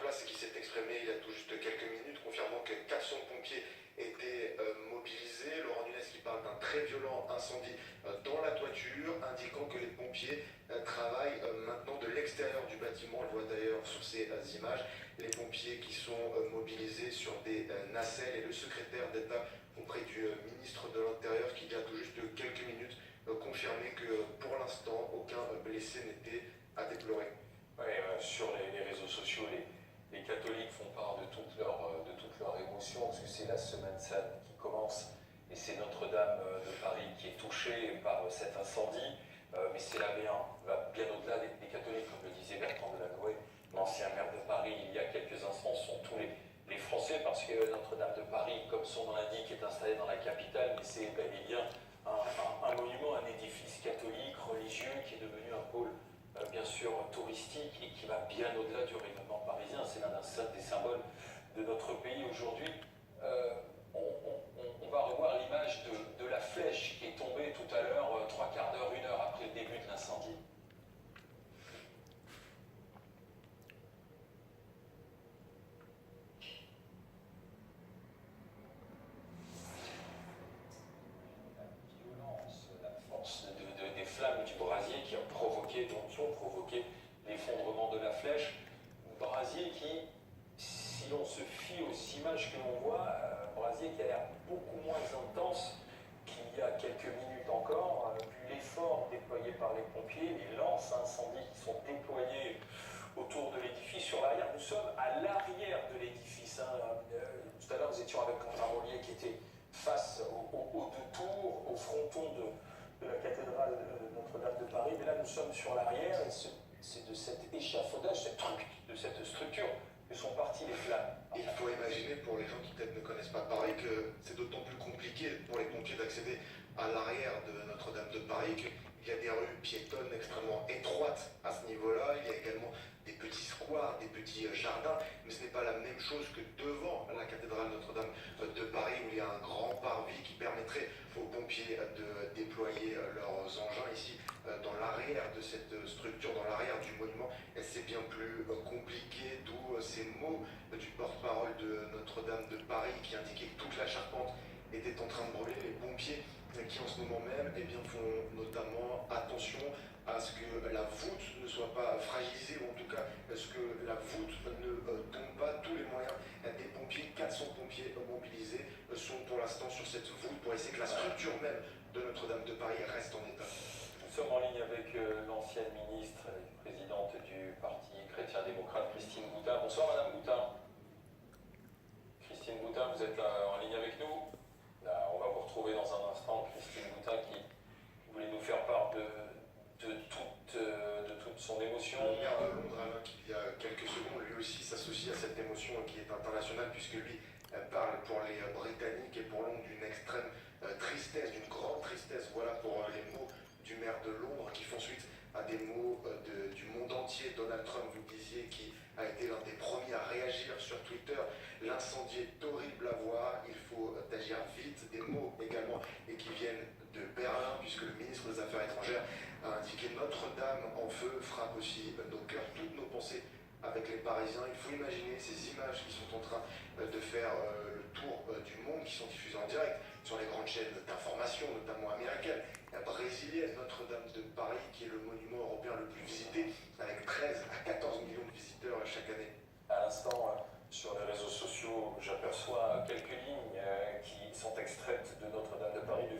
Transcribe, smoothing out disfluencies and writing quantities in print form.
place et qui s'est exprimé il y a tout juste quelques minutes, confirmant que 400 pompiers étaient mobilisés. Laurent Nunez qui parle d'un très violent incendie dans la toiture, indiquant que les pompiers travaillent maintenant de l'extérieur du bâtiment. On le voit d'ailleurs sur ces images. Les pompiers qui sont mobilisés sur des nacelles et le secrétaire d'État auprès du ministre de l'Intérieur qui il y a tout juste quelques minutes confirmé que pour l'instant aucun blessé n'était à déplorer. Oui, sur les réseaux sociaux, les catholiques font part de toute leur émotion, parce que c'est la semaine sainte qui commence, et c'est Notre-Dame de Paris qui est touchée par cet incendie, mais c'est la va bien au-delà des catholiques, comme le disait Bertrand Delanoë, l'ancien maire de Paris, il y a quelques instants, sont tous les Français, parce que Notre-Dame de Paris, comme son nom l'indique, est installée dans la capitale, mais c'est bel et bien un monument, un édifice catholique, religieux, qui est devenu un pôle bien sûr touristique et qui va bien au-delà du rayonnement parisien. C'est l'un des symboles de notre pays aujourd'hui. On va revoir l'image de la flèche qui est tombée tout à l'heure, 3/4 d'heure, 1 heure après le début de l'incendie. Des flammes du brasier qui ont provoqué l'effondrement de la flèche. Brasier qui, si l'on se fie aux images que l'on voit, brasier qui a l'air beaucoup moins intense qu'il y a quelques minutes encore, vu l'effort déployé par les pompiers, les lances à incendie qui sont déployées autour de l'édifice. Sur l'arrière, nous sommes à l'arrière de l'édifice. Tout à l'heure, nous étions avec Quentin Rollier qui était face aux deux tours, au fronton de la cathédrale Notre-Dame de Paris, mais là nous sommes sur l'arrière et c'est de cet échafaudage, de cette structure que sont parties les flammes. Il faut imaginer pour les gens qui peut-être ne connaissent pas Paris que c'est d'autant plus compliqué pour les pompiers d'accéder à l'arrière de Notre-Dame de Paris qu'il y a des rues piétonnes extrêmement étroites à ce niveau-là. Il y a également des petits squares, des petits jardins, mais ce n'est pas la même chose que devant la cathédrale Notre-Dame de Paris où il y a un grand parvis qui permettrait aux pompiers de déployer leurs engins ici dans l'arrière de cette structure, dans l'arrière du monument. Et c'est bien plus compliqué, d'où ces mots du porte-parole de Notre-Dame de Paris qui indiquait que toute la charpente était en train de brûler. Les pompiers qui en ce moment même font notamment attention à ce que la voûte ne soit pas fragilisée, ou en tout cas à ce que la voûte ne tombe pas. Tous les moyens des pompiers, 400 pompiers mobilisés, sont pour l'instant sur cette voûte pour essayer que la structure même de Notre-Dame de Paris reste en état. Nous sommes en ligne avec l'ancienne ministre et présidente du Parti chrétien-démocrate, Christine Boutin. Bonsoir Madame Boutin. Christine Boutin, vous êtes en ligne avec nous. Là, on va vous retrouver dans un instant. Christine Boutin qui voulait nous faire part de toute son émotion. Le maire de Londres, Alain, qui il y a quelques secondes, lui aussi s'associe à cette émotion qui est internationale, puisque lui parle pour les Britanniques et pour Londres d'une extrême tristesse, d'une grande tristesse. Voilà pour les mots du maire de Londres qui font suite à des mots du monde entier. Donald Trump, vous disiez, qui a été l'un des premiers à réagir sur Twitter. L'incendie est horrible à voir, il faut agir vite. Des mots également et qui viennent de Berlin, puisque le ministre des Affaires étrangères a indiqué Notre-Dame en feu frappe aussi nos cœurs, toutes nos pensées avec les Parisiens. Il faut imaginer ces images qui sont en train de faire le tour du monde, qui sont diffusées en direct sur les grandes chaînes d'information, notamment américaines. La brésilienne Notre-Dame de Paris, qui est le monument européen le plus visité, avec 13 à 14 millions de visiteurs chaque année. À l'instant, sur les réseaux sociaux, j'aperçois quelques lignes qui sont extraites de Notre-Dame de Paris de